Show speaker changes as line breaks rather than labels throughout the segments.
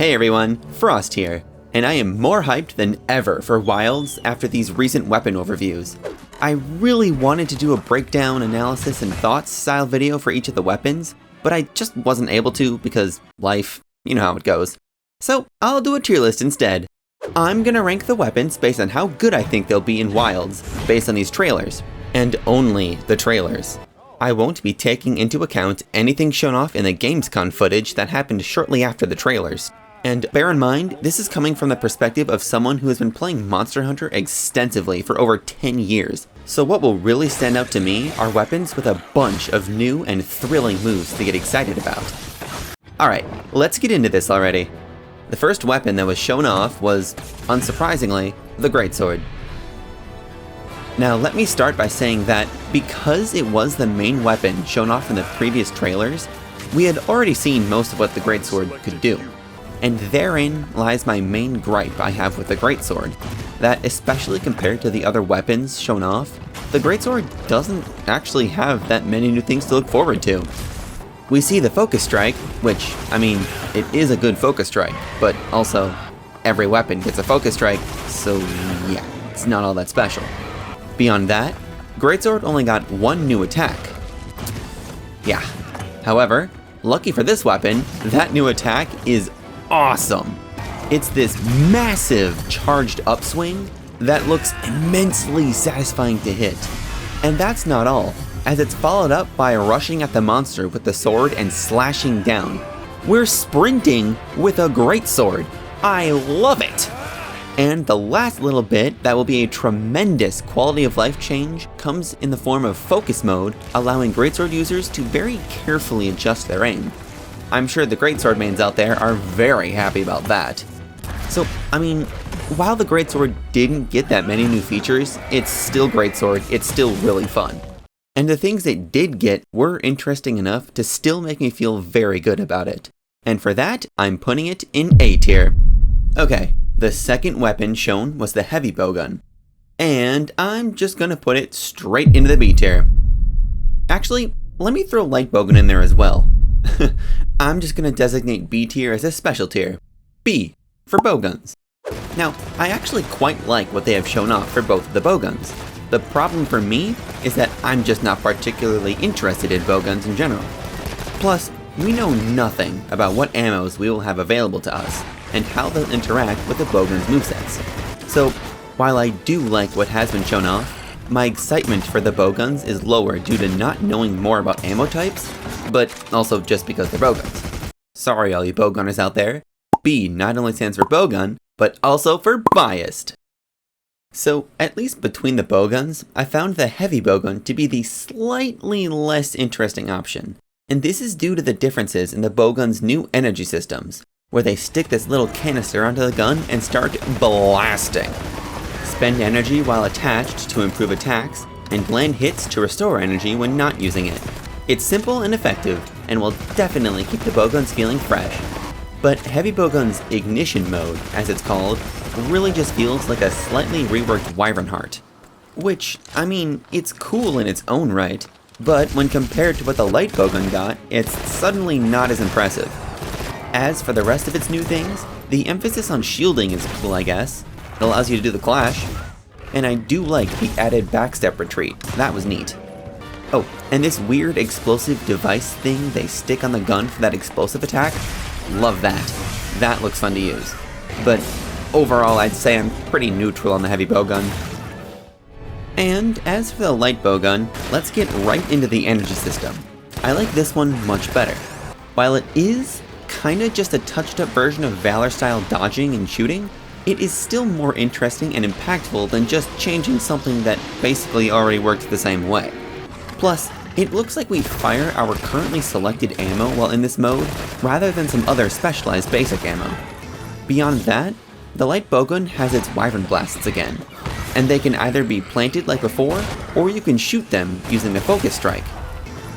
Hey everyone, Frost here, and I am more hyped than ever for Wilds after these recent weapon overviews. I really wanted to do a breakdown, analysis, and thoughts style video for each of the weapons, but I just wasn't able to because life, you know how it goes. So I'll do a tier list instead. I'm gonna rank the weapons based on how good I think they'll be in Wilds, based on these trailers, and only the trailers. I won't be taking into account anything shown off in the Gamescom footage that happened shortly after the trailers. And bear in mind, this is coming from the perspective of someone who has been playing Monster Hunter extensively for over 10 years. So what will really stand out to me are weapons with a bunch of new and thrilling moves to get excited about. Alright, let's get into this already. The first weapon that was shown off was, unsurprisingly, the Greatsword. Now let me start by saying that because it was the main weapon shown off in the previous trailers, we had already seen most of what the Greatsword could do. And therein lies my main gripe I have with the Greatsword, that especially compared to the other weapons shown off, the Greatsword doesn't actually have that many new things to look forward to. We see the Focus Strike, which, I mean, it is a good Focus Strike, but also, every weapon gets a Focus Strike, so yeah, it's not all that special. Beyond that, Greatsword only got one new attack. Yeah, however, lucky for this weapon, that new attack is awesome. It's this massive charged upswing that looks immensely satisfying to hit. And that's not all, as it's followed up by rushing at the monster with the sword and slashing down. We're sprinting with a Greatsword. I love it! And the last little bit that will be a tremendous quality of life change comes in the form of Focus Mode, allowing Greatsword users to very carefully adjust their aim. I'm sure the Greatsword mains out there are very happy about that. So, I mean, while the Greatsword didn't get that many new features, it's still Greatsword, it's still really fun. And the things it did get were interesting enough to still make me feel very good about it. And for that, I'm putting it in A tier. Okay, the second weapon shown was the heavy bowgun. And I'm just gonna put it straight into the B tier. Actually, let me throw light bowgun in there as well. I'm just gonna designate B tier as a special tier. B for bowguns. Now, I actually quite like what they have shown off for both of the bowguns. The problem for me is that I'm just not particularly interested in bowguns in general. Plus, we know nothing about what ammos we will have available to us, and how they'll interact with the bowgun's movesets. So, while I do like what has been shown off, my excitement for the bowguns is lower due to not knowing more about ammo types, but also just because they're bowguns. Sorry all you bowgunners out there. B not only stands for bowgun, but also for biased. So, at least between the bowguns, I found the heavy bowgun to be the slightly less interesting option. And this is due to the differences in the bowgun's new energy systems, where they stick this little canister onto the gun and start blasting. Spend energy while attached to improve attacks, and land hits to restore energy when not using it. It's simple and effective, and will definitely keep the bowguns feeling fresh. But Heavy Bowgun's Ignition Mode, as it's called, really just feels like a slightly reworked Wyvern Heart. Which, I mean, it's cool in its own right, but when compared to what the light bowgun got, it's suddenly not as impressive. As for the rest of its new things, the emphasis on shielding is cool, I guess. It allows you to do the clash. And I do like the added backstep retreat, that was neat. Oh, and this weird explosive device thing they stick on the gun for that explosive attack, love that. That looks fun to use. But overall, I'd say I'm pretty neutral on the heavy bowgun. And as for the light bowgun, let's get right into the energy system. I like this one much better. While it is kinda just a touched up version of Valor style dodging and shooting, it is still more interesting and impactful than just changing something that basically already works the same way. Plus, it looks like we fire our currently selected ammo while in this mode, rather than some other specialized basic ammo. Beyond that, the light bowgun has its Wyvern blasts again, and they can either be planted like before, or you can shoot them using the Focus Strike.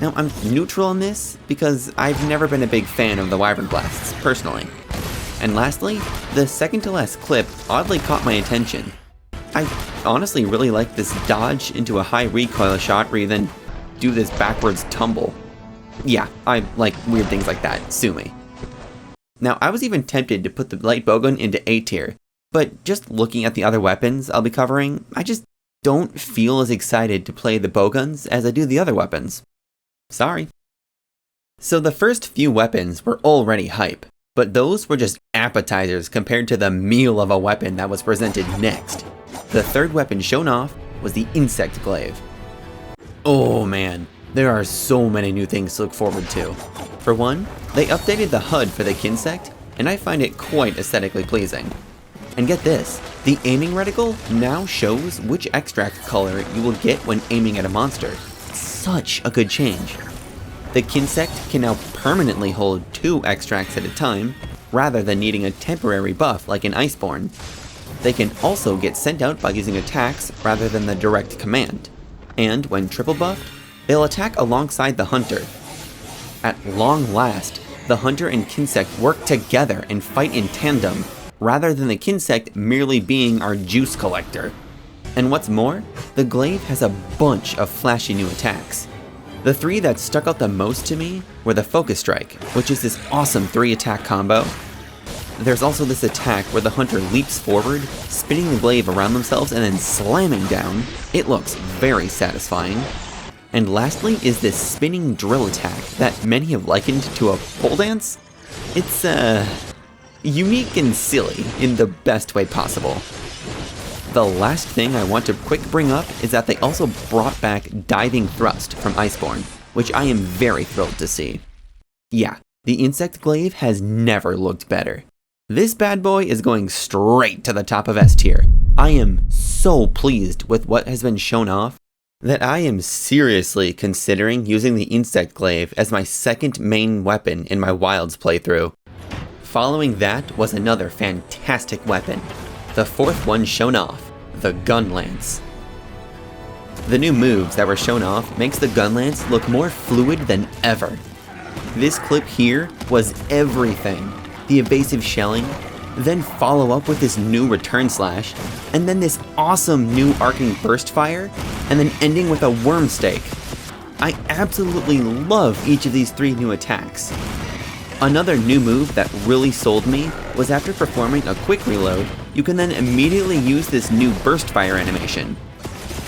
Now, I'm neutral on this, because I've never been a big fan of the Wyvern blasts, personally. And lastly, the second to last clip oddly caught my attention. I honestly really like this dodge into a high recoil shot where you then do this backwards tumble. Yeah, I like weird things like that, sue me. Now, I was even tempted to put the light bowgun into A tier, but just looking at the other weapons I'll be covering, I just don't feel as excited to play the bowguns as I do the other weapons. Sorry. So the first few weapons were already hype, but those were just appetizers compared to the meal of a weapon that was presented next. The third weapon shown off was the Insect Glaive. Oh man, there are so many new things to look forward to. For one, they updated the HUD for the Kinsect, and I find it quite aesthetically pleasing. And get this, the aiming reticle now shows which extract color you will get when aiming at a monster. Such a good change. The Kinsect can now permanently hold 2 extracts at a time, rather than needing a temporary buff like an Iceborne. They can also get sent out by using attacks rather than the direct command. And when triple buffed, they'll attack alongside the Hunter. At long last, the Hunter and Kinsect work together and fight in tandem, rather than the Kinsect merely being our juice collector. And what's more, the Glaive has a bunch of flashy new attacks. The 3 that stuck out the most to me were the Focus Strike, which is this awesome 3-attack combo. There's also this attack where the Hunter leaps forward, spinning the Glaive around themselves and then slamming down. It looks very satisfying. And lastly is this spinning drill attack that many have likened to a pole dance. It's, unique and silly in the best way possible. The last thing I want to quick bring up is that they also brought back Diving Thrust from Iceborne, which I am very thrilled to see. Yeah, the Insect Glaive has never looked better. This bad boy is going straight to the top of S tier. I am so pleased with what has been shown off that I am seriously considering using the Insect Glaive as my second main weapon in my Wilds playthrough. Following that was another fantastic weapon, the 4th one shown off, the Gunlance. The new moves that were shown off makes the Gunlance look more fluid than ever. This clip here was everything. The evasive shelling, then follow up with this new return slash, and then this awesome new arcing burst fire, and then ending with a worm stake. I absolutely love each of these 3 new attacks. Another new move that really sold me was after performing a quick reload, you can then immediately use this new burst fire animation.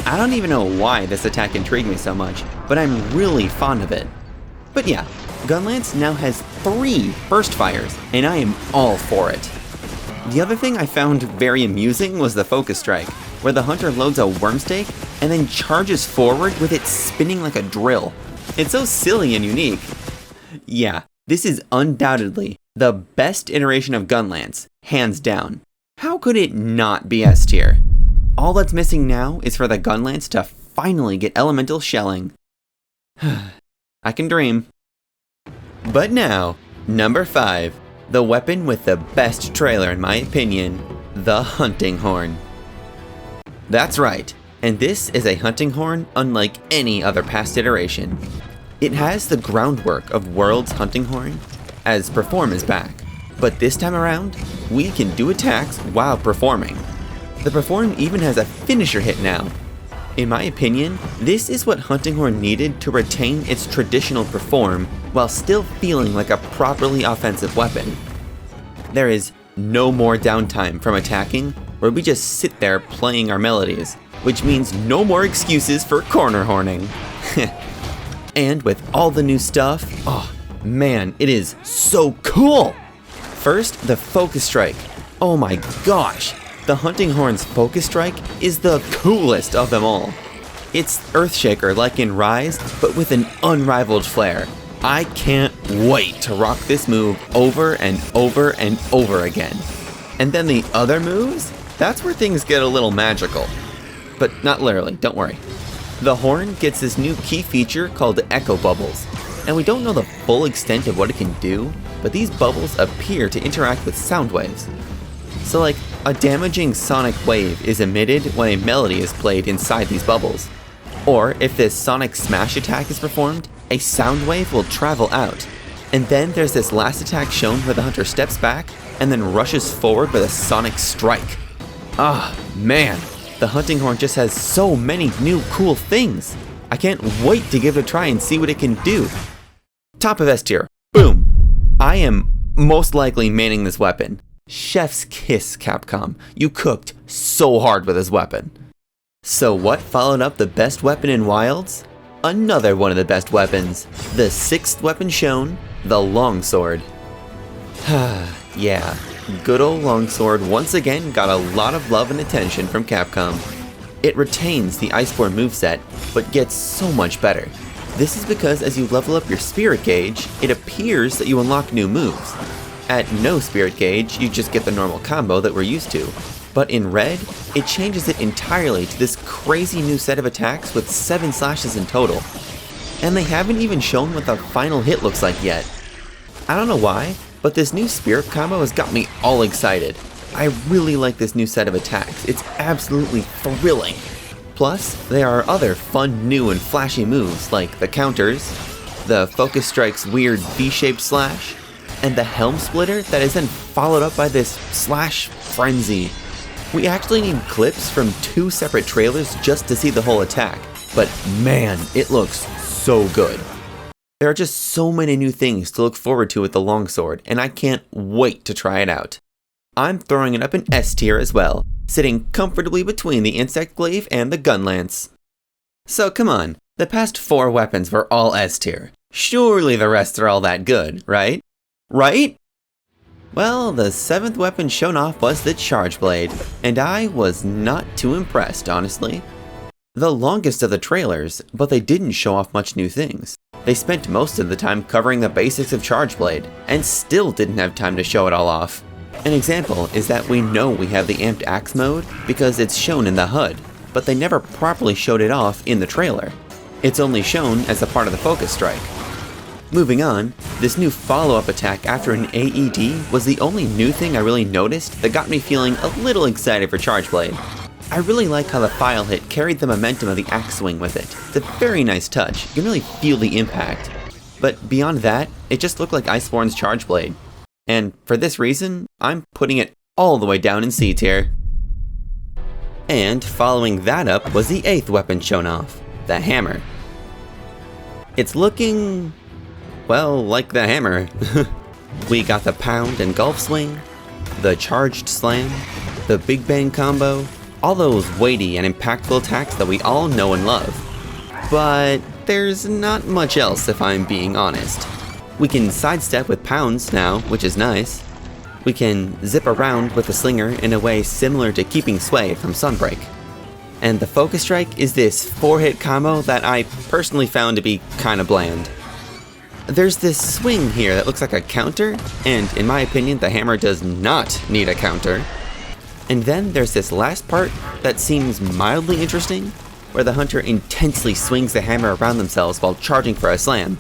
I don't even know why this attack intrigued me so much, but I'm really fond of it. But yeah, Gunlance now has 3 burst fires, and I am all for it. The other thing I found very amusing was the Focus Strike, where the Hunter loads a worm stake and then charges forward with it spinning like a drill. It's so silly and unique. Yeah, this is undoubtedly the best iteration of Gunlance, hands down. How could it not be S tier? All that's missing now is for the Gunlance to finally get elemental shelling. I can dream. But now, number 5. The weapon with the best trailer in my opinion, the Hunting Horn. That's right, and this is a hunting horn unlike any other past iteration. It has the groundwork of World's hunting horn, as Perform is back, but this time around, we can do attacks while performing. The Perform even has a finisher hit now. In my opinion, this is what Hunting Horn needed to retain its traditional Perform while still feeling like a properly offensive weapon. There is no more downtime from attacking where we just sit there playing our melodies, which means no more excuses for corner horning. And with all the new stuff, oh man, it is so cool! First, the Focus Strike. Oh my gosh! The Hunting Horn's Focus Strike is the coolest of them all. It's Earthshaker like in Rise, but with an unrivaled flair. I can't wait to rock this move over and over and over again. And then the other moves? That's where things get a little magical. But not literally, don't worry. The horn gets this new key feature called Echo Bubbles, and we don't know the full extent of what it can do, but these bubbles appear to interact with sound waves. So like, a damaging sonic wave is emitted when a melody is played inside these bubbles. Or if this sonic smash attack is performed, a sound wave will travel out. And then there's this last attack shown where the hunter steps back and then rushes forward with a sonic strike. Ah, man, the hunting horn just has so many new cool things. I can't wait to give it a try and see what it can do. Top of S tier, boom. I am most likely manning this weapon. Chef's kiss, Capcom. You cooked so hard with this weapon. So what followed up the best weapon in Wilds? Another one of the best weapons. The 6th weapon shown, the longsword. Yeah, good old longsword once again got a lot of love and attention from Capcom. It retains the Iceborne moveset, but gets so much better. This is because as you level up your spirit gauge, it appears that you unlock new moves. At no spirit gauge, you just get the normal combo that we're used to. But in Red, it changes it entirely to this crazy new set of attacks with 7 slashes in total. And they haven't even shown what the final hit looks like yet. I don't know why, but this new spirit combo has got me all excited. I really like this new set of attacks, it's absolutely thrilling. Plus, there are other fun, new, and flashy moves like the counters, the Focus Strike's weird V-shaped slash, and the Helm Splitter that is then followed up by this slash frenzy. We actually need clips from 2 separate trailers just to see the whole attack, but man, it looks so good. There are just so many new things to look forward to with the longsword, and I can't wait to try it out. I'm throwing it up in S tier as well, sitting comfortably between the Insect Glaive and the Gunlance. So come on, the past 4 weapons were all S tier. Surely the rest are all that good, right? Right? Well, the 7th weapon shown off was the Charge Blade, and I was not too impressed, honestly. The longest of the trailers, but they didn't show off much new things. They spent most of the time covering the basics of Charge Blade, and still didn't have time to show it all off. An example is that we know we have the Amped Axe mode because it's shown in the HUD, but they never properly showed it off in the trailer. It's only shown as a part of the Focus Strike. Moving on, this new follow-up attack after an AED was the only new thing I really noticed that got me feeling a little excited for Charge Blade. I really like how the file hit carried the momentum of the axe swing with it. It's a very nice touch, you can really feel the impact. But beyond that, it just looked like Iceborne's Charge Blade. And for this reason, I'm putting it all the way down in C tier. And following that up was the 8th weapon shown off, the hammer. It's looking, well, like the hammer. We got the pound and gulf swing, the charged slam, the big bang combo, all those weighty and impactful attacks that we all know and love. But there's not much else if I'm being honest. We can sidestep with pounds now, which is nice. We can zip around with the slinger in a way similar to Keeping Sway from Sunbreak. And the Focus Strike is this 4-hit combo that I personally found to be kinda bland. There's this swing here that looks like a counter, and in my opinion the hammer does not need a counter. And then there's this last part that seems mildly interesting, where the hunter intensely swings the hammer around themselves while charging for a slam.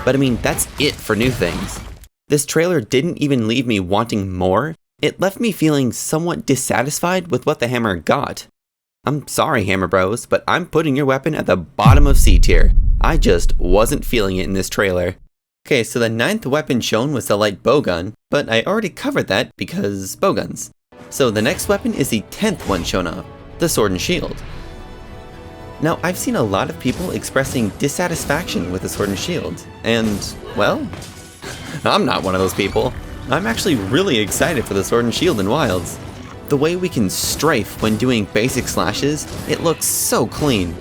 But I mean, that's it for new things. This trailer didn't even leave me wanting more, it left me feeling somewhat dissatisfied with what the hammer got. I'm sorry, Hammer Bros, but I'm putting your weapon at the bottom of C tier. I just wasn't feeling it in this trailer. Okay, so the 9th weapon shown was the light bowgun, but I already covered that because bowguns. So the next weapon is the 10th one shown off, the sword and shield. Now, I've seen a lot of people expressing dissatisfaction with the sword and shield, and, well, I'm not one of those people. I'm actually really excited for the sword and shield in Wilds. The way we can strafe when doing basic slashes, it looks so clean.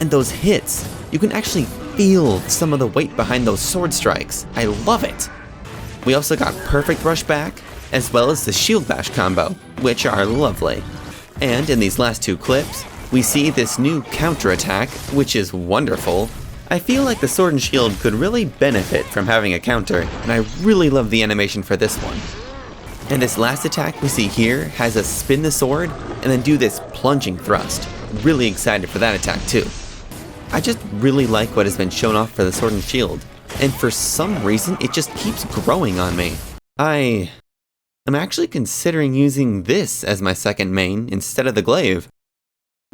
And those hits, you can actually feel some of the weight behind those sword strikes. I love it. We also got perfect rush back, as well as the shield bash combo, which are lovely. And in these last 2 clips, we see this new counter-attack, which is wonderful. I feel like the sword and shield could really benefit from having a counter, and I really love the animation for this one. And this last attack we see here has us spin the sword and then do this plunging thrust. Really excited for that attack too. I just really like what has been shown off for the sword and shield, and for some reason it just keeps growing on me. I'm actually considering using this as my second main instead of the glaive.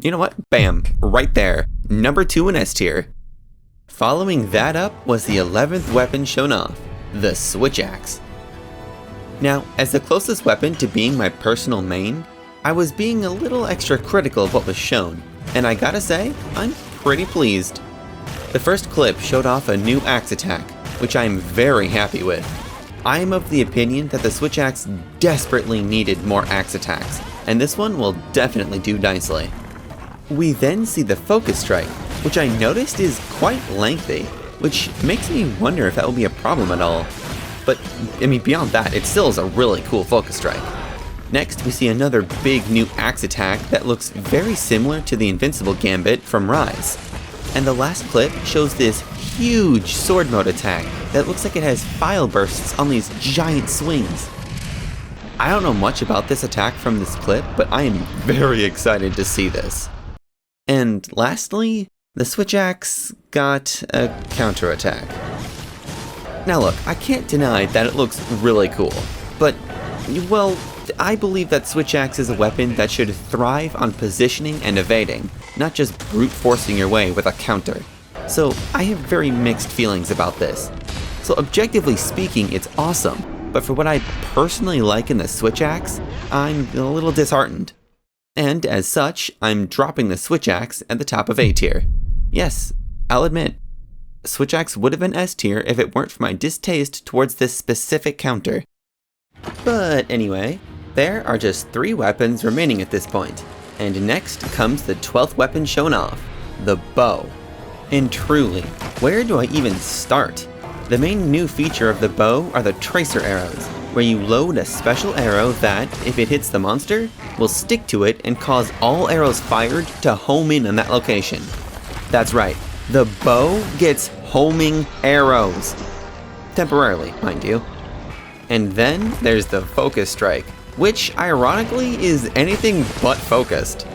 You know what? Bam, right there, number 2 in S tier. Following that up was the 11th weapon shown off, the Switch Axe. Now, as the closest weapon to being my personal main, I was being a little extra critical of what was shown, and I gotta say, I'm pretty pleased. The first clip showed off a new axe attack, which I'm very happy with. I am of the opinion that the Switch Axe desperately needed more axe attacks, and this one will definitely do nicely. We then see the Focus Strike, which I noticed is quite lengthy, which makes me wonder if that will be a problem at all. But, I mean, beyond that, it still is a really cool Focus Strike. Next, we see another big new axe attack that looks very similar to the Invincible Gambit from Rise. And the last clip shows this huge sword mode attack that looks like it has file bursts on these giant swings. I don't know much about this attack from this clip, but I am very excited to see this. And lastly, the Switch Axe got a counterattack. Now look, I can't deny that it looks really cool, but, well, I believe that Switch Axe is a weapon that should thrive on positioning and evading, not just brute forcing your way with a counter. So I have very mixed feelings about this. So objectively speaking, it's awesome, but for what I personally like in the Switch Axe, I'm a little disheartened. And as such, I'm dropping the Switch Axe at the top of A tier. Yes, I'll admit, Switch Axe would have been S tier if it weren't for my distaste towards this specific counter. But anyway, there are just 3 weapons remaining at this point, and next comes the 12th weapon shown off, the bow. And truly, where do I even start? The main new feature of the bow are the tracer arrows, where you load a special arrow that, if it hits the monster, will stick to it and cause all arrows fired to home in on that location. That's right, the bow gets homing arrows. Temporarily, mind you. And then there's the Focus Strike, which ironically is anything but focused.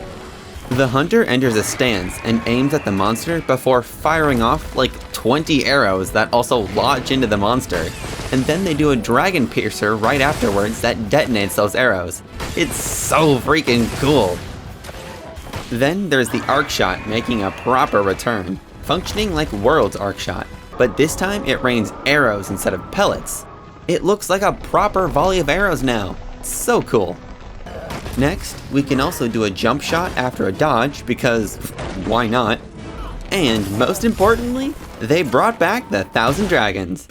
The hunter enters a stance and aims at the monster before firing off like 20 arrows that also lodge into the monster, and then they do a dragon piercer right afterwards that detonates those arrows. It's so freaking cool! Then there's the arc shot making a proper return, functioning like World's arc shot, but this time it rains arrows instead of pellets. It looks like a proper volley of arrows now. So cool. Next, we can also do a jump shot after a dodge because why not? And most importantly, they brought back the 1000 Dragons.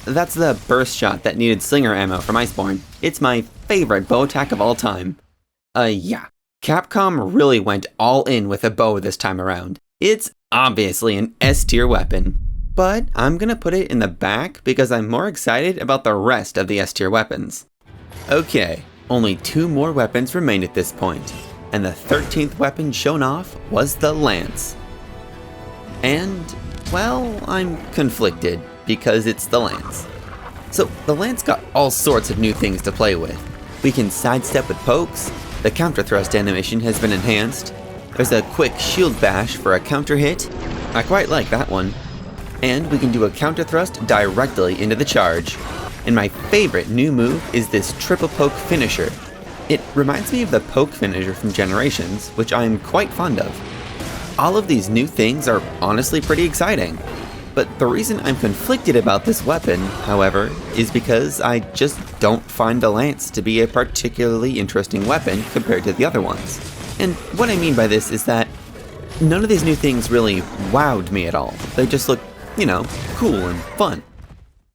That's the burst shot that needed slinger ammo from Iceborne. It's my favorite bow attack of all time. Yeah. Capcom really went all in with a bow this time around. It's obviously an S tier weapon. But I'm gonna put it in the back because I'm more excited about the rest of the S tier weapons. Okay, only 2 more weapons remained at this point, and the 13th weapon shown off was the Lance. And, well, I'm conflicted because it's the Lance. So the Lance got all sorts of new things to play with. We can sidestep with pokes, the counter thrust animation has been enhanced, there's a quick shield bash for a counter hit, I quite like that one, and we can do a counter thrust directly into the charge. And my favorite new move is this triple poke finisher. It reminds me of the poke finisher from Generations, which I'm quite fond of. All of these new things are honestly pretty exciting. But the reason I'm conflicted about this weapon, however, is because I just don't find the Lance to be a particularly interesting weapon compared to the other ones. And what I mean by this is that none of these new things really wowed me at all. They just look, cool and fun.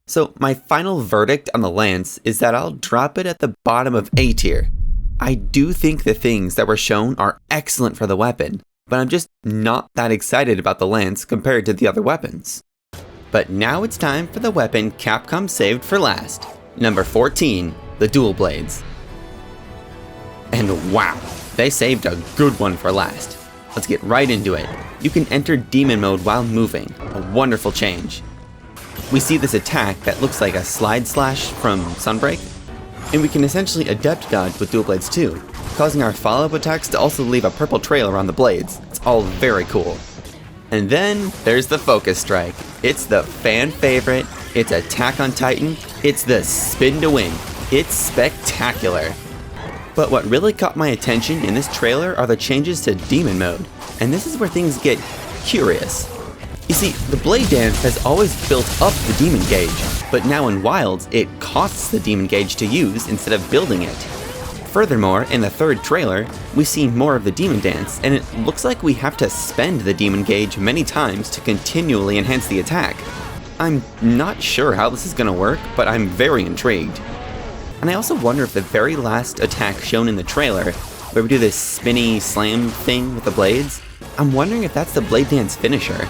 So my final verdict on the Lance is that I'll drop it at the bottom of A tier. I do think the things that were shown are excellent for the weapon, but I'm just not that excited about the Lance compared to the other weapons. But now it's time for the weapon Capcom saved for last. Number 14, the Dual Blades. And wow, they saved a good one for last. Let's get right into it. You can enter Demon Mode while moving, a wonderful change. We see this attack that looks like a slide slash from Sunbreak, and we can essentially adept dodge with Dual Blades too, causing our follow-up attacks to also leave a purple trail around the blades. It's all very cool. And then there's the Focus Strike. It's the fan favorite, it's Attack on Titan, it's the spin to win. It's spectacular. But what really caught my attention in this trailer are the changes to Demon Mode, and this is where things get curious. You see, the Blade Dance has always built up the Demon Gauge, but now in Wilds, it costs the Demon Gauge to use instead of building it. Furthermore, in the 3rd trailer, we see more of the Demon Dance, and it looks like we have to spend the Demon Gauge many times to continually enhance the attack. I'm not sure how this is gonna work, but I'm very intrigued. And I also wonder if the very last attack shown in the trailer, where we do this spinny slam thing with the blades, I'm wondering if that's the Blade Dance finisher.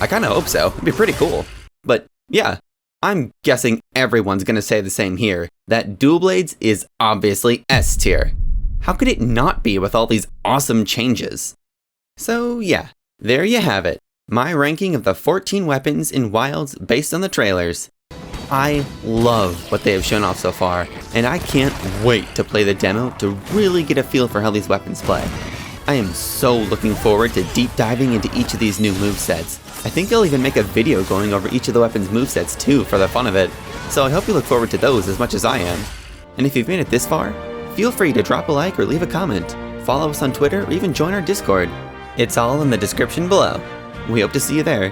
I kinda hope so, it'd be pretty cool. But yeah, I'm guessing everyone's gonna say the same here, that Dual Blades is obviously S tier. How could it not be with all these awesome changes? So yeah, there you have it. My ranking of the 14 weapons in Wilds based on the trailers. I love what they have shown off so far, and I can't wait to play the demo to really get a feel for how these weapons play. I am so looking forward to deep diving into each of these new movesets. I think I'll even make a video going over each of the weapons' movesets too for the fun of it, so I hope you look forward to those as much as I am. And if you've made it this far, feel free to drop a like or leave a comment, follow us on Twitter, or even join our Discord. It's all in the description below. We hope to see you there.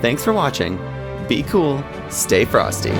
Thanks for watching. Be cool, stay frosty.